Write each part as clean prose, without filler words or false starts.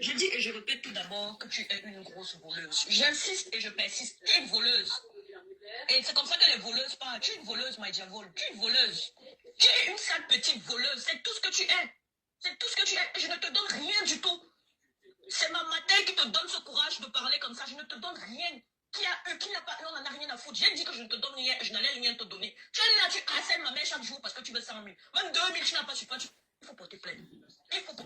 Je dis et je répète tout d'abord que tu es une grosse voleuse. J'insiste et je persiste. Tu es une voleuse. Et c'est comme ça que les voleuses parlent. Tu es une voleuse, my diavole. Tu es une voleuse. Tu es une sale petite voleuse. C'est tout ce que tu es. C'est tout ce que tu es. Je ne te donne rien du tout. C'est ma matin qui te donne ce courage de parler comme ça. Je ne te donne rien. Qui n'a pas, on n'en a rien à foutre. J'ai dit que je ne te donne rien, je n'allais rien te donner. Tu es là, tu harcèles ma mère chaque jour parce que tu veux 100 000. Même 2 000, tu n'as pas su pas. Il faut porter plainte.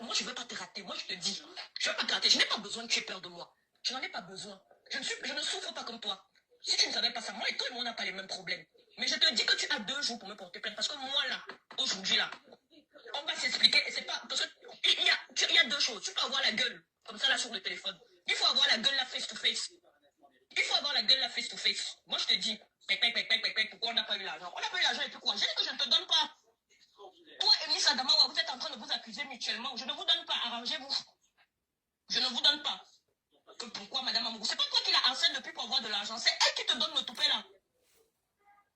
Moi, je ne veux pas te rater. Moi, je te dis. Je ne veux pas te rater. Je n'ai pas besoin que tu aies peur de moi. Je n'en ai pas besoin. Je ne souffre pas comme toi. Si tu ne savais pas ça, moi et toi, on n'a pas les mêmes problèmes. Mais je te dis que tu as 2 jours pour me porter plainte. Parce que moi, là, aujourd'hui, là, on va s'expliquer. Et c'est pas. Parce qu'il y a 2 choses. Tu peux avoir la gueule, comme ça, là, sur le téléphone. Il faut avoir la gueule, là, face to face. Il faut avoir la gueule, là, face to face. Moi, je te dis, pourquoi on n'a pas eu l'argent? On n'a pas eu l'argent et puis quoi? J'ai dit que je ne te donne pas. Toi et Miss Adamawa, vous êtes en train de vous accuser mutuellement. Je ne vous donne pas. Arrangez-vous. Je ne vous donne pas. Que pourquoi, Madame Amougou? C'est pas toi qui la harcèle depuis pour avoir de l'argent. C'est elle qui te donne le toupet, là.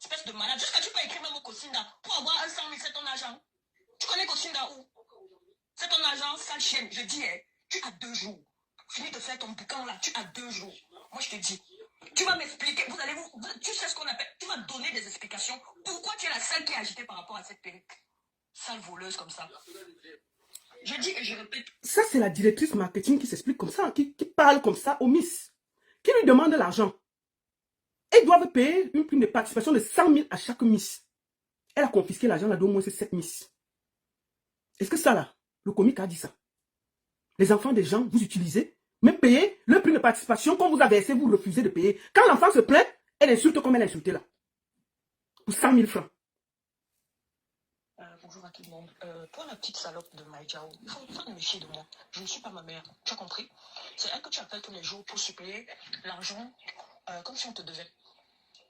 Espèce de malade. Jusqu'à tu peux écrire même au Kosinda. Pour avoir un 100 000, c'est ton argent. Tu connais Kosinda où? C'est ton argent, sale chienne. Je dis, hein, tu as 2 jours. Finis de faire ton boucan, là. Tu as 2 jours. Moi, je te dis. Tu vas m'expliquer, tu sais ce qu'on appelle, tu vas donner des explications. Pourquoi tu es la seule qui est agitée par rapport à cette perruque? Sale voleuse comme ça. Je dis et je répète. Ça, c'est la directrice marketing qui s'explique comme ça, qui parle comme ça aux Miss, qui lui demande l'argent. Elles doivent payer une prime de participation de 100 000 à chaque Miss. Elle a confisqué l'argent là d'au moins 7 Miss. Est-ce que ça là, le comique a dit ça? Les enfants des gens, vous utilisez, même payer le prix de participation qu'on vous a versé, vous refusez de payer. Quand l'enfant se plaint, elle insulte comme elle a insulté là. Pour 100 000 francs. Bonjour à tout le monde. Toi, la petite salope de Maïjao, il faut te méfier de moi. Je ne suis pas ma mère. Tu as compris? C'est elle que tu appelles tous les jours pour suppléer l'argent comme si on te devait.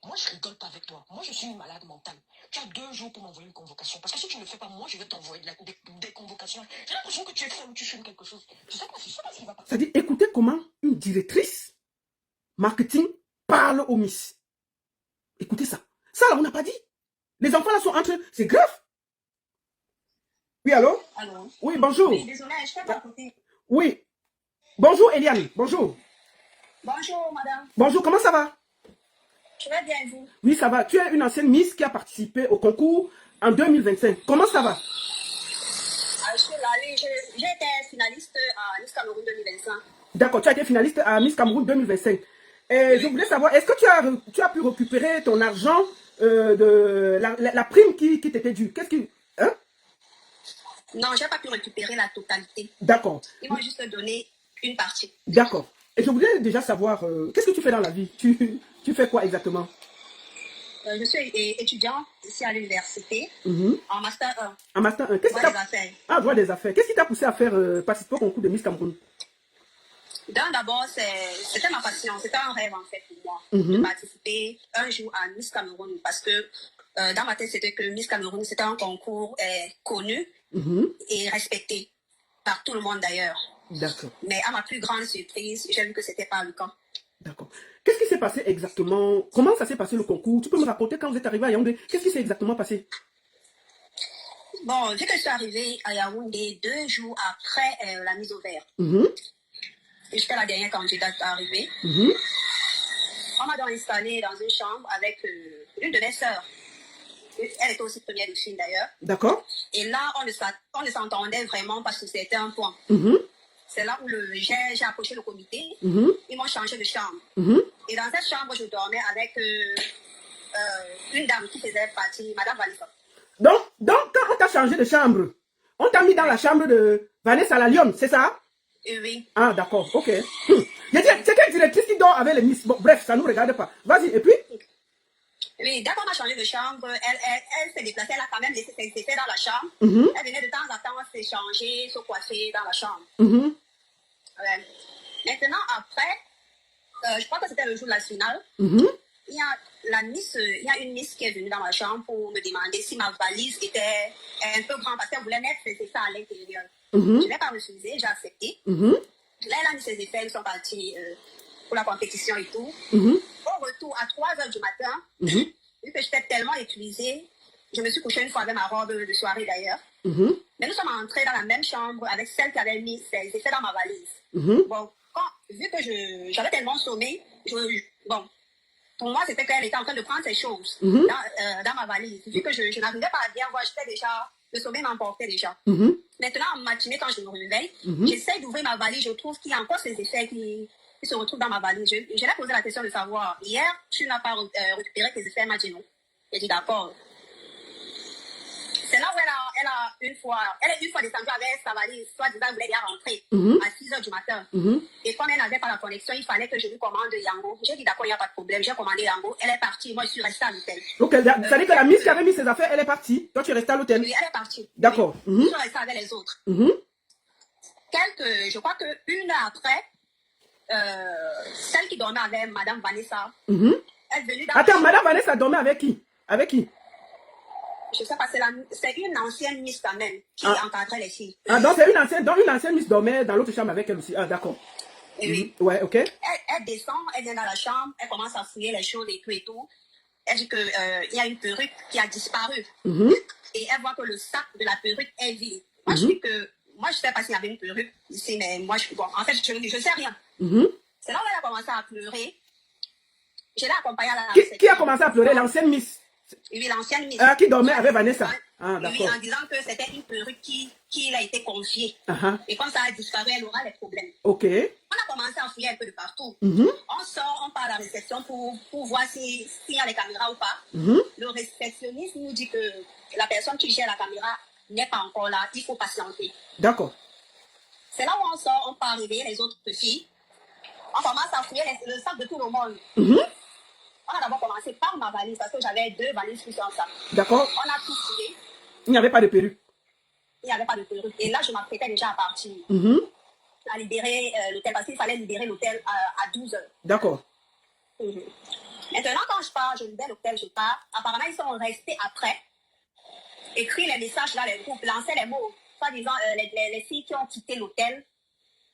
Moi, je rigole pas avec toi. Moi, je suis une malade mentale. Tu as 2 jours pour m'envoyer une convocation. Parce que si tu ne le fais pas, moi, je vais t'envoyer des convocations. J'ai l'impression que tu es folle ou tu fumes quelque chose. Je sais pas ce qui va pas. C'est-à-dire, écoutez comment une directrice marketing parle aux Miss. Écoutez ça. Ça, là, on n'a pas dit. Les enfants, là, sont entre eux. C'est grave. Oui, allô? Allô? Oui, bonjour. Oui, désolé, je t'ai pas écouté. Oui. Bonjour, Eliane. Bonjour. Bonjour, madame. Bonjour, comment ça va? Je vais bien, vous? Oui, ça va. Tu es une ancienne Miss qui a participé au concours en 2025. Comment ça va? Je suis là, j'ai été finaliste à Miss Cameroun 2025. D'accord, tu as été finaliste à Miss Cameroun 2025. Et je voulais savoir, est-ce que tu as pu récupérer ton argent de la prime qui t'était due? Qu'est-ce qui... Hein? Non, je n'ai pas pu récupérer la totalité. D'accord. Ils m'ont juste donné une partie. D'accord. Et je voulais déjà savoir, qu'est-ce que tu fais dans la vie? Tu fais quoi exactement? Je suis étudiant ici à l'université, en Master 1. En Master 1. Droit des affaires. Ah, droit des affaires. Qu'est-ce qui t'a poussé à faire participer au concours de Miss Cameroun? D'abord, c'était ma passion. C'était un rêve, en fait, pour moi, de participer un jour à Miss Cameroun. Parce que dans ma tête, c'était que Miss Cameroun, c'était un concours connu et respecté par tout le monde, d'ailleurs. D'accord. Mais à ma plus grande surprise, j'ai vu que ce n'était pas le cas. D'accord. Qu'est-ce qui s'est passé exactement? Comment ça s'est passé le concours? Tu peux me raconter quand vous êtes arrivé à Yaoundé? Qu'est-ce qui s'est exactement passé? Bon, vu que je suis arrivée à Yaoundé 2 jours après la mise au vert, j'étais la dernière candidate à arriver. On m'a donc installée dans une chambre avec une de mes sœurs. Elle était aussi première de Chine d'ailleurs. D'accord. Et là, on ne s'entendait vraiment parce que c'était un point. C'est là où j'ai approché le comité. Ils m'ont changé de chambre. Et dans cette chambre, je dormais avec une dame qui faisait partie, Madame Vanessa. Donc quand on t'a changé de chambre, on t'a mis dans la chambre de Vanessa la Lyon, c'est ça? Oui. Ah, d'accord, ok. C'est quelle directrice qui dort avec les Miss? Bon, bref, ça ne nous regarde pas. Vas-y, et puis? Oui, dès qu'on a changé de chambre, elle s'est déplacée, elle a quand même laissé ses effets dans la chambre. Elle venait de temps en temps s'échanger, se coiffer dans la chambre. Ouais. Maintenant, après, je crois que c'était le jour de la finale. Il y a une Miss qui est venue dans ma chambre pour me demander si ma valise était un peu grande parce qu'elle voulait mettre ses effets à l'intérieur. Je n'ai pas refusé, j'ai accepté. Là, elle a mis ses effets, ils sont partis pour la compétition et tout. Au retour, à 3 h du matin, vu que j'étais tellement épuisée, Je me suis couchée une fois avec ma robe de soirée d'ailleurs. Mais nous sommes entrés dans la même chambre avec celle qui avait mis ses effets dans ma valise. Bon, vu que j'avais tellement sommeil, bon, pour moi, c'était qu'elle était en train de prendre ses choses dans ma valise. Vu que je n'arrivais pas à bien voir, le sommeil m'emportait déjà. Maintenant, en matinée, quand je me réveille, j'essaie d'ouvrir ma valise, je trouve qu'il y a encore ces effets qui se retrouvent dans ma valise. Je lui ai posé la question de savoir, hier, tu n'as pas récupéré tes effets? Elle m'a dit non. J'ai dit d'accord. C'est là où elle est une fois descendue avec sa valise, soi-disant, elle voulait bien rentrer à 6 h du matin. Et comme elle n'avait pas la connexion, il fallait que je lui commande Yango. J'ai dit d'accord, il n'y a pas de problème. J'ai commandé Yango. Elle est partie. Moi, je suis restée à l'hôtel. Ok, ça veut dire que la Miss qui avait mis ses affaires, elle est partie. Toi, tu es restée à l'hôtel. Oui, elle est partie. D'accord. Je suis restée avec les autres. Je crois qu'une heure après, celle qui dormait avec Madame Vanessa, elle est venue dans Attends, Madame Vanessa dormait avec qui? Avec qui? Je sais pas, c'est une ancienne Miss quand même qui encadrait les filles. Ah, donc c'est une ancienne Miss dormait dans l'autre chambre avec elle aussi. Ah, d'accord. Oui. Ouais, ok. Elle descend, elle vient dans la chambre, elle commence à fouiller les choses et tout et tout. Elle dit qu'il y a une perruque qui a disparu. Et elle voit que le sac de la perruque est vide. Moi, je dis que, moi, je sais pas s'il y avait une perruque ici, mais moi, en fait, je sais rien. C'est là où elle a commencé à pleurer. Je l'ai accompagnée à la réception. Qui a commencé à pleurer? L'ancienne Miss? Oui, l'ancienne Miss. Qui dormait avec Vanessa? Ah, d'accord. Oui, en disant que c'était une perruque qui a été confiée. Et quand ça a disparu, elle aura les problèmes. Ok. On a commencé à fouiller un peu de partout. On sort, on part à la réception pour voir s'il y a les caméras ou pas. Le réceptionniste nous dit que la personne qui gère la caméra n'est pas encore là, il faut patienter. D'accord. C'est là où on sort, on part réveiller les autres filles. On commence à fouiller le sac de tout le monde. On a d'abord commencé par ma valise parce que j'avais 2 valises qui sont en sac. D'accord. On a tout fouillé. Il n'y avait pas de perruque. Il n'y avait pas de perruque. Et là, je m'apprêtais déjà à partir. À libérer l'hôtel parce qu'il fallait libérer l'hôtel à 12 h. D'accord. Maintenant, quand je pars, je libère l'hôtel, je pars. Apparemment, ils sont restés après. Écrit les messages dans les groupes, lancer les mots. Soit disant, les filles qui ont quitté l'hôtel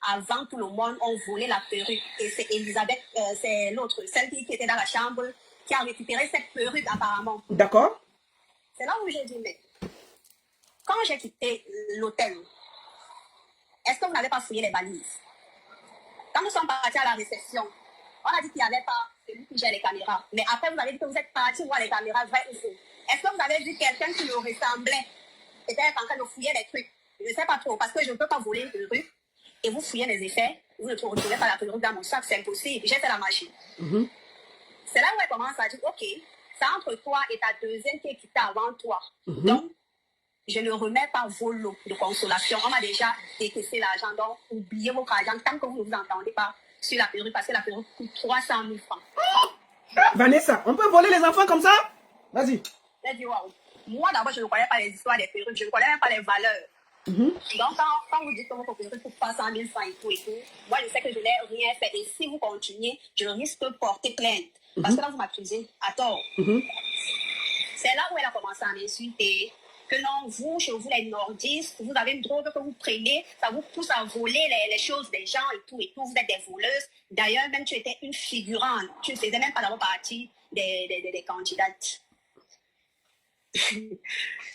avant tout le monde ont volé la perruque. Et c'est Elisabeth, c'est l'autre, celle qui était dans la chambre, qui a récupéré cette perruque apparemment. D'accord. C'est là où j'ai dit, mais quand j'ai quitté l'hôtel, est-ce que vous n'avez pas fouillé les valises? Quand nous sommes partis à la réception, on a dit qu'il n'y avait pas celui qui gère les caméras. Mais après, vous avez dit que vous êtes partis voir les caméras, vrai ou faux. Est-ce que vous avez vu quelqu'un qui nous ressemblait, était en train de fouiller les trucs? Je ne sais pas trop, parce que je ne peux pas voler une perruque et vous fouillez mes effets, vous ne retrouvez pas la perruque dans mon sac, c'est impossible. J'ai fait la machine. C'est là où elle commence à dire, ok, c'est entre toi et ta deuxième qui est quittée avant toi. Donc, je ne remets pas vos lots de consolation. On m'a déjà décaissé l'argent, donc oubliez votre argent tant que vous ne vous entendez pas sur la perruque, parce que la perruque coûte 300 000 francs. Vanessa, on peut voler les enfants comme ça? Vas-y. Elle dit, waouh. Moi, d'abord, je ne connais pas les histoires des perruques, je ne connais même pas les valeurs. Donc, quand vous dites que votre perruque coûte 300 000 francs et tout, moi, je sais que je n'ai rien fait. Et si vous continuez, je risque de porter plainte. Parce que là, vous m'accusez à tort. C'est là où elle a commencé à m'insulter. Que non, vous, chez vous, les nordistes, vous avez une drogue que vous prenez, ça vous pousse à voler les choses des gens et tout, vous êtes des voleuses. D'ailleurs, même tu étais une figurante, tu ne faisais même pas d'abord partie des candidates.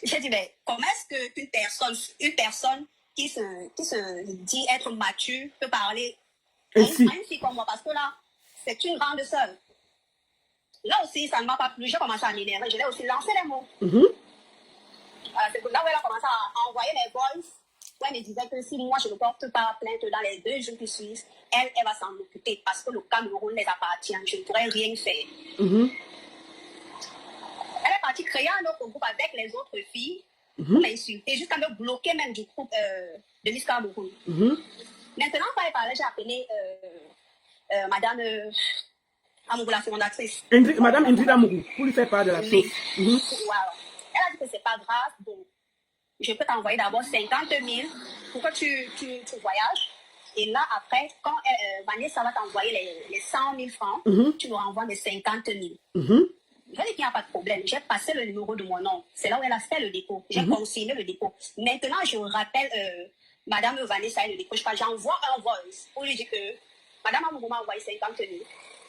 J'ai dit, mais comment est-ce qu'une personne qui se dit être mature peut parler à une fille comme moi? Parce que là, c'est une grande sœur. Là aussi, ça ne m'a pas plu, j'ai commencé à m'énerver, je l'ai aussi lancé les mots. C'est là où elle a commencé à envoyer les voices, où elle me disait que si moi je ne porte pas plainte dans les 2 jours qui suivent, elle va s'en occuper parce que le Cameroun les appartient, je ne pourrais rien faire. Elle est partie créer un autre groupe avec les autres filles pour m'insulter, jusqu'à me bloquer même du groupe de Miss Cameroun. Maintenant, quand elle parlait, j'ai appelé Madame Amougou, la fondatrice. Madame Indrid Amougou, pour lui faire part de la chose. Voilà. Elle a dit que c'est pas grave, donc je peux t'envoyer d'abord 50 000 pour que tu voyages. Et là, après, quand Vanessa va t'envoyer les 100 000 francs, tu nous renvoies les 50 000. Je dis qu'il n'y a pas de problème. J'ai passé le numéro de mon nom. C'est là où elle a fait le dépôt. J'ai consigné le dépôt. Maintenant, je rappelle Madame Vanessa et le dépôt. J'envoie un voice pour lui dire que Madame Amougou m'a envoyé 50 000.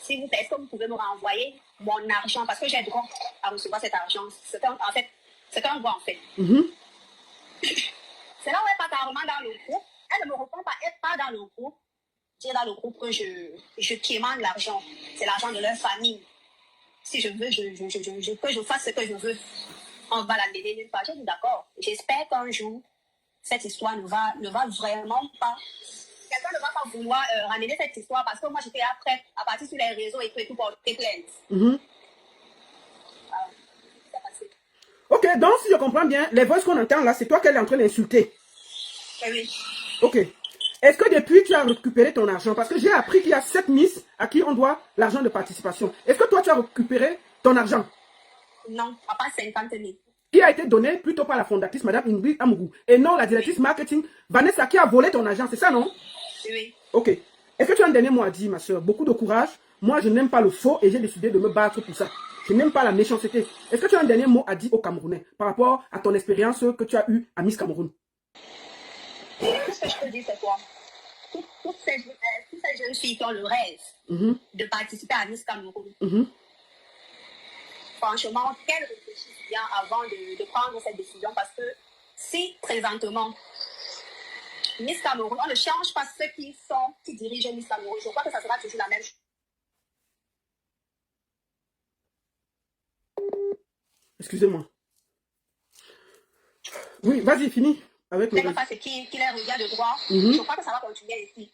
S'il vous plaît, est-ce que vous pouvez me renvoyer mon argent? Parce que j'ai droit à recevoir cet argent. En fait, C'est qu'un gars, en fait. C'est là où elle part carrément dans le groupe. Elle ne me répond pas, elle part dans le groupe. Dire dans le groupe que je quémande l'argent. C'est l'argent de leur famille. Si je veux, que je fasse ce que je veux. On va la mener nulle part. J'ai dit d'accord. J'espère qu'un jour, cette histoire ne va vraiment pas. Quelqu'un ne va pas vouloir ramener cette histoire parce que moi j'étais après à partir sur les réseaux et tout porter plainte. Ok, donc si je comprends bien, les voix qu'on entend là, c'est toi qu'elle est en train d'insulter. Oui. Ok. Est-ce que depuis tu as récupéré ton argent? Parce que j'ai appris qu'il y a 7 Miss à qui on doit l'argent de participation. Est-ce que toi tu as récupéré ton argent? Non, à part 50 000. Qui a été donné plutôt par la fondatrice Madame Ingrid Amougou. Et non la directrice marketing Vanessa qui a volé ton argent, c'est ça non? Oui. Ok. Est-ce que tu as un dernier mot à dire ma soeur? Beaucoup de courage. Moi je n'aime pas le faux et j'ai décidé de me battre pour ça. Je n'aime pas la méchanceté. Est-ce que tu as un dernier mot à dire aux Camerounais par rapport à ton expérience que tu as eue à Miss Cameroun? Tout ce que je peux dire c'est quoi? Toutes ces jeunes filles qui ont le rêve de participer à Miss Cameroun. Franchement, qu'elles réfléchissent bien avant de prendre cette décision parce que si présentement Miss Cameroun, on ne change pas ceux qui dirigent Miss Cameroun, je crois que ça sera toujours la même chose. Excusez-moi. Oui, vas-y, finis. Avec je ne sais pas ce qui les regarde de droit. Je crois que ça va continuer ici.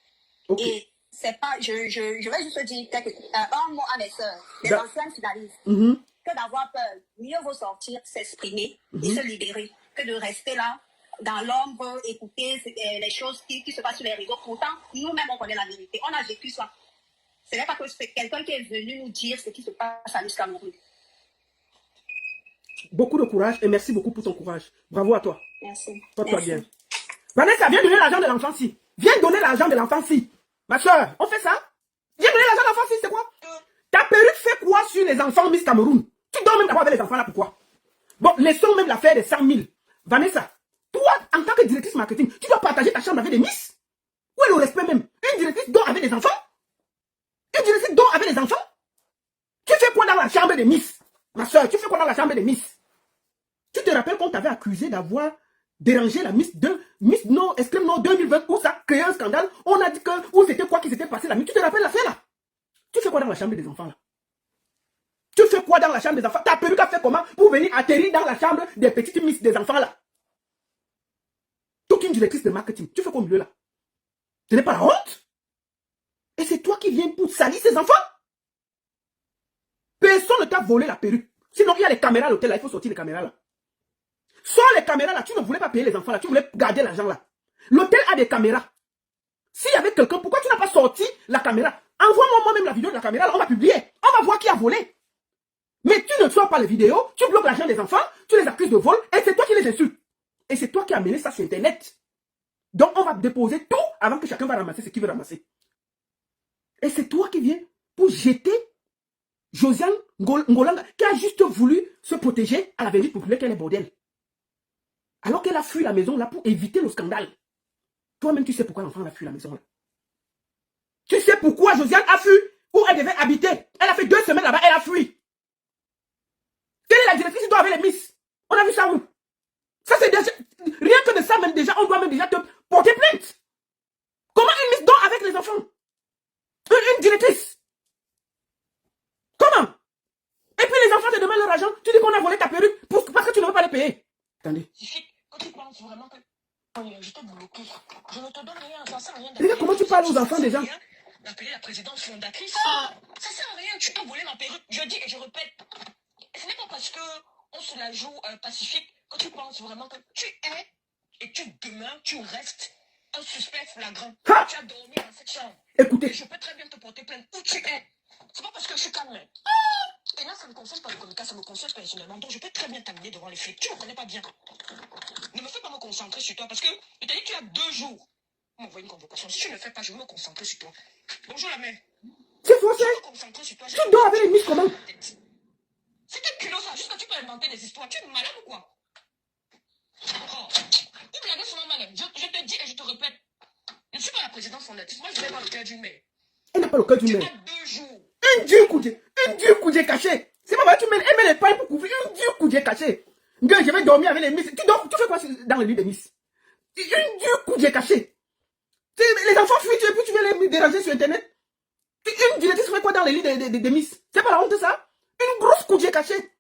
Okay. Et c'est pas, je vais juste dire un mot à mes soeurs, des anciennes finalistes, que d'avoir peur. Mieux vaut sortir, s'exprimer et se libérer que de rester là, dans l'ombre, écouter les choses qui se passent sur les réseaux. Pourtant, nous-mêmes, on connaît la vérité. On a vécu ça. Ce n'est pas que c'est quelqu'un qui est venu nous dire ce qui se passe à Miss Cameroun. Beaucoup de courage et merci beaucoup pour ton courage. Bravo à toi. Merci. Porte-toi bien. Vanessa, viens donner l'argent de l'enfant-ci. Viens donner l'argent de l'enfant-ci. Ma soeur, on fait ça? Viens donner l'argent de l'enfant-ci, c'est quoi? Ta perruque fait quoi sur les enfants Miss Cameroun? Tu dors même d'abord avec les enfants là, pourquoi? Bon, laissons même l'affaire des 100 000. Vanessa, toi, en tant que directrice marketing, tu dois partager ta chambre avec des Miss? Où est le respect même? Une directrice dort avec des enfants? Une directrice dort avec des enfants? Tu fais quoi dans la chambre des Miss? Ma soeur, tu fais quoi dans la chambre des Miss? Tu te rappelles qu'on t'avait accusé d'avoir dérangé la Miss No Extreme No 2020 où ça a créé un scandale? On a dit que, où c'était quoi qui s'était passé la nuit? Tu te rappelles l'affaire là? Tu fais quoi dans la chambre des enfants là? Tu fais quoi dans la chambre des enfants? Ta perruque a fait comment pour venir atterrir dans la chambre des petites Miss des enfants là? Toute une directrice de marketing, tu fais quoi au milieu là? Ce n'est pas la honte? Et c'est toi qui viens pour salir ces enfants? Personne ne t'a volé la perruque. Sinon, il y a les caméras à l'hôtel là, il faut sortir les caméras là. Sors les caméras là, tu ne voulais pas payer les enfants là, tu voulais garder l'argent là. L'hôtel a des caméras. S'il y avait quelqu'un, pourquoi tu n'as pas sorti la caméra? Envoie-moi moi-même la vidéo de la caméra, là, on va publier. On va voir qui a volé. Mais tu ne sors pas les vidéos, tu bloques l'argent des enfants, tu les accuses de vol, et c'est toi qui les insultes. Et c'est toi qui as amené ça sur Internet. Donc on va déposer tout avant que chacun va ramasser ce qu'il veut ramasser. Et c'est toi qui viens pour jeter Josiane Ngolanga, qui a juste voulu se protéger à la vérité populaire qu'elle est bordel. Alors qu'elle a fui la maison là pour éviter le scandale. Toi-même, tu sais pourquoi l'enfant a fui la maison là. Tu sais pourquoi Josiane a fui où elle devait habiter. Elle a fait 2 semaines là-bas, elle a fui. Quelle est la directrice qui doit avoir les Miss? On a vu ça où? Ça c'est déjà... Rien que de ça, même déjà, on doit même déjà te porter plainte. Comment une Miss dort avec les enfants? Une directrice? Comment? Et puis les enfants te demandent leur argent, tu dis qu'on a volé ta perruque parce que tu ne veux pas les payer. Attendez. Quand tu penses vraiment que je t'ai bloqué, je ne te donne rien, ça sert à rien. Regarde comment tu parles aux enfants déjà. D'appeler la présidente fondatrice, ça sert à rien, tu as volé ma perruque. Je dis et je répète, ce n'est pas parce que on se la joue pacifique que tu penses vraiment que tu es et tu demeures, tu restes un suspect flagrant. Tu as dormi dans cette chambre. Écoutez. Et je peux très bien te porter plainte où tu es. C'est pas parce que je suis calme. Et là, ça ne me concerne pas le communicat, ça me concerne personnellement. Donc, je peux très bien t'amener devant les flics. Tu ne me connais pas bien. Ne me fais pas me concentrer sur toi parce que je t'ai dit que tu as 2 jours pour m'envoyer une convocation. Si tu ne le fais pas, je vais me concentrer sur toi. Bonjour la mère. C'est faussé. Je vais me concentrer sur toi. Tu dors avec les Miss comment? C'est un culot ça. Juste que tu peux inventer des histoires. Tu es malade ou quoi? Oh. Tu blagues sur moi, madame. Je te dis et je te répète. Je ne suis pas la présidente fondatrice. Moi, je n'ai pas le cœur d'une mère. Elle n'a pas le cœur d'une mère. Tu as 2 jours. Une dure coup caché. C'est pas vrai, elle met les pailles pour couvrir une dure coup caché. Je vais dormir avec les Miss. Tu fais quoi dans le lit des Miss? Du coup, j'ai caché. Les enfants fuient et puis tu veux les déranger sur Internet. Une directrice fait quoi dans les lits des Miss? C'est pas la honte ça? Une grosse coup j'ai cachée.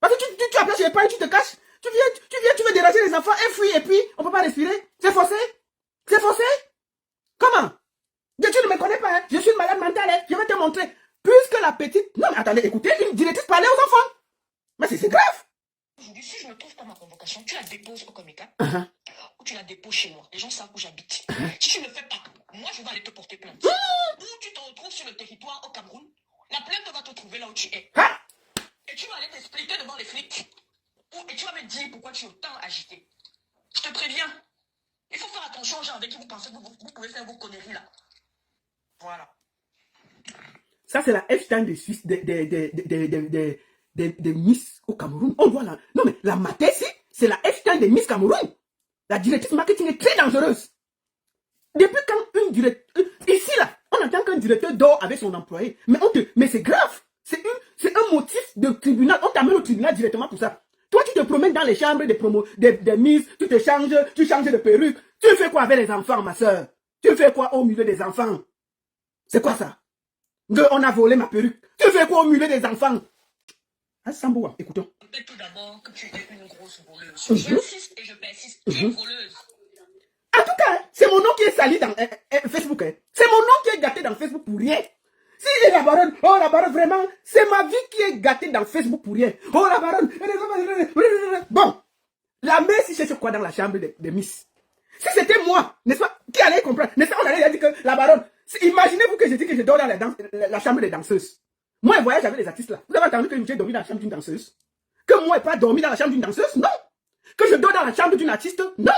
Parce que tu appelles chez les parents, tu te caches. Tu veux déranger les enfants, elles fuient et puis on peut pas respirer. C'est forcé? C'est forcé? Comment? Tu ne me connais pas, hein? Je suis une malade mentale, hein? Je vais te montrer. Puisque la petite... Non mais attendez, écoutez, une directrice parlait aux enfants. Mais c'est grave. Aujourd'hui, si je ne trouve pas ma convocation, tu la déposes au Comica ou tu la déposes chez moi. Les gens savent où j'habite. Si tu ne le fais pas, moi je vais aller te porter plainte. Ou tu te retrouves sur le territoire au Cameroun, la plainte va te trouver là où tu es. Et tu vas aller t'expliquer devant les flics. Et tu vas me dire pourquoi tu es autant agité. Je te préviens. Il faut faire attention aux gens avec qui vous pensez que vous pouvez faire vos conneries là. Voilà. Ça, c'est la F-Time des Miss au Cameroun. On doit la... Non, mais la Matessi, c'est la F-Time des Miss Cameroun. La directrice marketing est très dangereuse. Depuis quand une directrice... Ici, là, on entend qu'un directeur dort avec son employé. Mais c'est grave. C'est un motif de tribunal. On t'amène au tribunal directement pour ça. Toi, tu te promènes dans les chambres des Miss, tu changes de perruque. Tu fais quoi avec les enfants, ma soeur? Tu fais quoi au milieu des enfants? C'est quoi ça? On a volé ma perruque. Tu fais quoi au milieu des enfants? Ah, Samboua, écoutons. Peut-être tout d'abord que tu es une grosse voleuse. J'insiste et je persiste. Tu es voleuse. En tout cas, c'est mon nom qui est sali dans Facebook. Hein. C'est mon nom qui est gâté dans Facebook pour rien. Si la baronne, oh la baronne, vraiment, c'est ma vie qui est gâtée dans Facebook pour rien. Oh la baronne, bon, la mère si cherche quoi dans la chambre des Miss? Si c'était moi, n'est-ce pas, qui allait comprendre? N'est-ce pas, on allait dire que la baronne, imaginez-vous que je dis que je dors dans la chambre des danseuses. Moi, je voyage avec les artistes là. Vous avez entendu que j'ai dormi dans la chambre d'une danseuse? Que moi, je n'ai pas dormi dans la chambre d'une danseuse? Non. Que je dors dans la chambre d'une artiste? Non.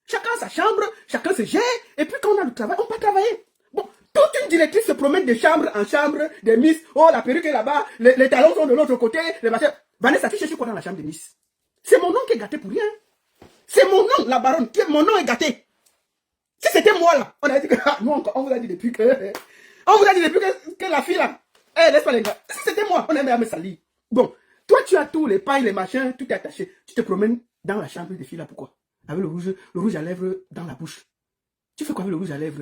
Chacun sa chambre, chacun se gère, et puis quand on a le travail, on peut travailler. Bon, toute une directrice se promène de chambre en chambre, des Miss, oh la perruque est là-bas, les talons sont de l'autre côté, les machins. Vanessa, tu cherches quoi dans la chambre des Miss? C'est mon nom qui est gâté pour rien. C'est mon nom, la baronne, mon nom est gâté. Si c'était moi là, on a dit que, nous on vous a dit depuis que, que la fille là, laisse pas les gars. Si c'était moi, on aimerait me salir. Bon, toi tu as tout, les pailles, les machins, tout est attaché. Tu te promènes dans la chambre des filles là, pourquoi? Avec le rouge à lèvres dans la bouche. Tu fais quoi avec le rouge à lèvres,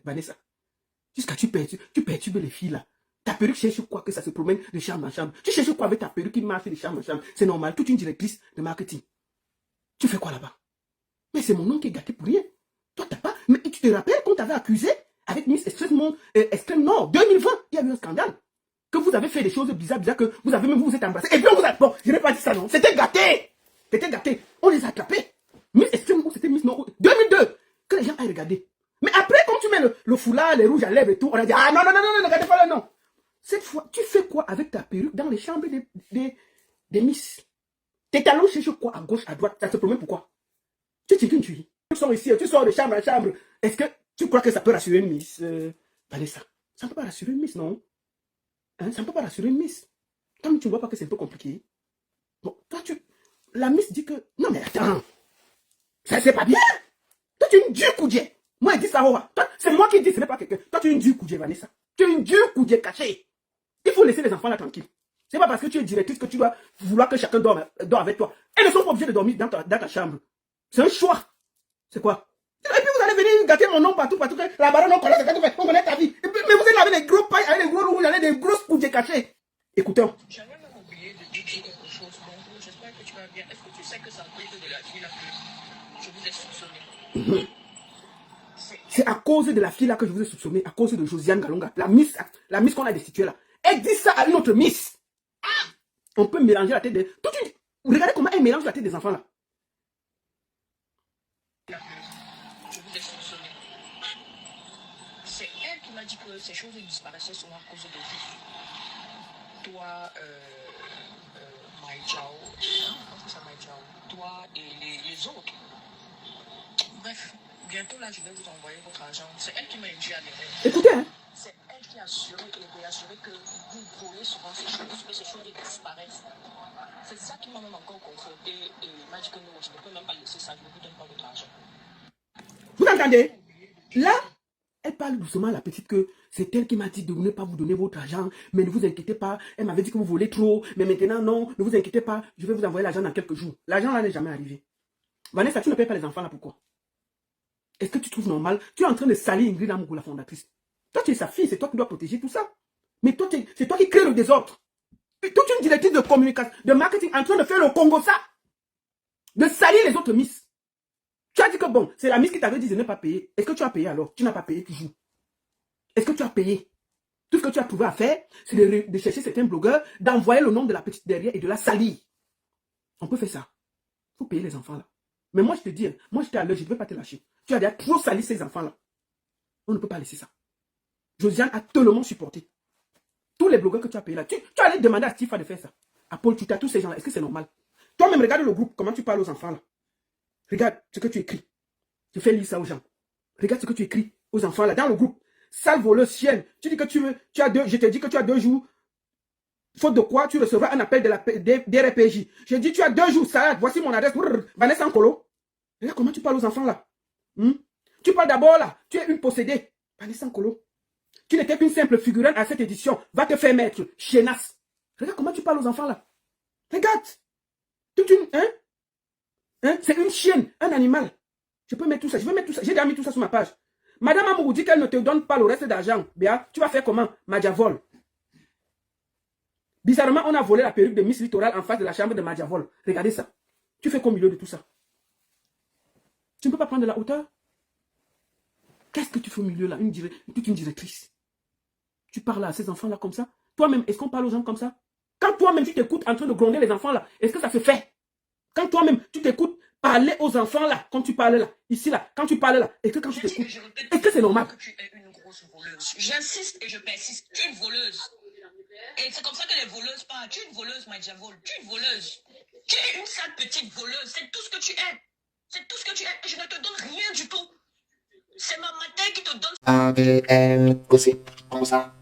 Vanessa? Jusqu'à tu perturbes les filles là. Ta perruque cherche quoi que ça se promène de chambre en chambre. Tu cherches quoi avec ta perruque qui marche de chambre en chambre? C'est normal, toute une directrice de marketing. Tu fais quoi là-bas? Mais c'est mon nom qui est gâté pour rien. Toi t'as pas... Mais tu te rappelles qu'on t'avait accusé avec Miss Extrême Nord 2020, il y a eu un scandale. Que vous avez fait des choses bizarres, que vous vous êtes embrassés. Et puis on vous a... Bon, je n'ai pas dit ça non. C'était gâté. C'était gâté. On les a attrapés. Miss Extrême Nord, c'était Miss Nord 2002. Que les gens aient regardé. Mais après, quand tu mets le foulard, les rouges à lèvres et tout, on a dit, ah non, ne regardez pas le nom. Cette fois, tu fais quoi avec ta perruque dans les chambres des Miss? Tes talons cherchent quoi à gauche, à droite? Ça se promène pourquoi? Tu t'es qu'une tuerie. Tu sors ici, tu sors de chambre en chambre. Est-ce que tu crois que ça peut rassurer une Miss, Vanessa? Ça ne peut pas rassurer une Miss, non? Hein? Ça ne peut pas rassurer une Miss. Comme tu ne vois pas que c'est un peu compliqué. Bon, toi, la Miss dit que... Non, mais attends. Ça, c'est pas bien. Toi, tu es une dure coudier. Moi, elle dit ça, c'est moi qui dis, ce n'est pas quelqu'un. Toi, tu es une dure coudier, Vanessa. Tu es une dure coudier cachée. Il faut laisser les enfants là tranquilles. C'est pas parce que tu es directrice que tu dois vouloir que chacun dort avec toi. Elles ne sont pas obligées de dormir dans ta chambre. C'est un choix. C'est quoi? Et puis vous allez venir gâter mon nom partout, que la baronne, on connaît ta vie. Mais vous êtes là avec des gros pailles, avec des gros rouges, avec des grosses coudiers cachées. Écoutez. J'avais même oublié de dire quelque chose. Donc, j'espère que tu vas bien. Est-ce que tu sais que c'est à cause de la fille là que je vous ai soupçonné? C'est à cause de la fille là que je vous ai soupçonné, à cause de Josiane Galonga, la miss qu'on a destituée là. Elle dit ça à une autre miss. On peut mélanger la tête des... Regardez comment elle mélange la tête des enfants là. Je vous ai soupçonné. C'est elle qui m'a dit que ces choses disparaissaient souvent à cause de vous. Toi, Maïchao, toi et les autres. Bref, bientôt là, je vais vous envoyer votre argent. C'est elle qui m'a aidé à les... Écoutez, hein. C'est elle qui a assuré que vous volez souvent ces choses, que ces choses disparaissent. C'est ça qui m'a même encore conforté et m'a dit que non, je ne peux même pas laisser ça, je ne vous donne pas votre argent. Vous entendez? Là, Elle parle doucement à la petite que c'est elle qui m'a dit de ne pas vous donner votre argent, mais ne vous inquiétez pas. Elle m'avait dit que vous volez trop, mais maintenant non, ne vous inquiétez pas, je vais vous envoyer l'argent dans quelques jours. L'argent là n'est jamais arrivé. Vanessa, tu ne payes pas les enfants là, pourquoi? Est-ce que tu trouves normal? Tu es en train de salir Ingrid Amougou, la fondatrice. Toi, tu es sa fille, c'est toi qui dois protéger tout ça. Mais toi, c'est toi qui crée le désordre. Toute une directrice de communication, de marketing en train de faire le Congo ça. De salir les autres Miss. Tu as dit que bon, c'est la Miss qui t'avait dit de ne pas payer. Est-ce que tu as payé alors? Tu n'as pas payé, tu joues. Est-ce que tu as payé? Tout ce que tu as trouvé à faire, c'est de chercher certains blogueurs, d'envoyer le nom de la petite derrière et de la salir. On peut faire ça. Il faut payer les enfants là. Mais moi je te dis, moi je t'ai à l'heure, je ne veux pas te lâcher. Tu as déjà trop sali ces enfants là. On ne peut pas laisser ça. Josiane a tellement supporté. Tous les blogueurs que tu as payés là, tu allais demander à Tifa de faire ça. À Paul, tu as tous ces gens là. Est-ce que c'est normal? Toi-même, regarde le groupe, comment tu parles aux enfants là. Regarde ce que tu écris. Tu fais lire ça aux gens. Regarde ce que tu écris aux enfants là, dans le groupe. Sale voleuse, chienne. Tu dis que tu as deux, je te dis que tu as 2 jours. Faute de quoi, tu recevras un appel de la DRPJ. Je dis, tu as 2 jours, salade. Voici mon adresse. Vanessa Nkolo. Regarde comment tu parles aux enfants là. Tu parles d'abord là. Tu es une possédée. Vanessa Nkolo. Tu n'étais qu'une simple figurante à cette édition. Va te faire mettre. Chienasse. Regarde comment tu parles aux enfants là. Regarde. Toute une. C'est une chienne, un animal. Je peux mettre tout ça. Je vais mettre tout ça. J'ai déjà mis tout ça sur ma page. Madame Amourou dit qu'elle ne te donne pas le reste d'argent. Béa, tu vas faire comment? Madiavol. Bizarrement, on a volé la perruque de Miss Littoral en face de la chambre de Madiavol. Regardez ça. Tu fais qu'au milieu de tout ça. Tu ne peux pas prendre de la hauteur? Qu'est-ce que tu fais au milieu là? Toute une directrice. Tu parles à ces enfants là comme ça? Toi-même, est-ce qu'on parle aux gens comme ça? Quand toi-même tu t'écoutes en train de gronder les enfants là, est-ce que ça se fait? Quand toi-même tu t'écoutes parler aux enfants là, comme tu parles là, ici là, quand tu parles là, est-ce que quand tu t'écoutes, est-ce que c'est normal? Que tu es une grosse voleuse. J'insiste et je persiste. Tu es une voleuse. Et c'est comme ça que les voleuses parlent. Tu es une voleuse, Madiavol. Tu es une voleuse. Tu es une sale petite voleuse. C'est tout ce que tu es. C'est tout ce que tu es. Je ne te donne rien du tout. C'est ma matin qui te donne. ADN, gossip, comme ça,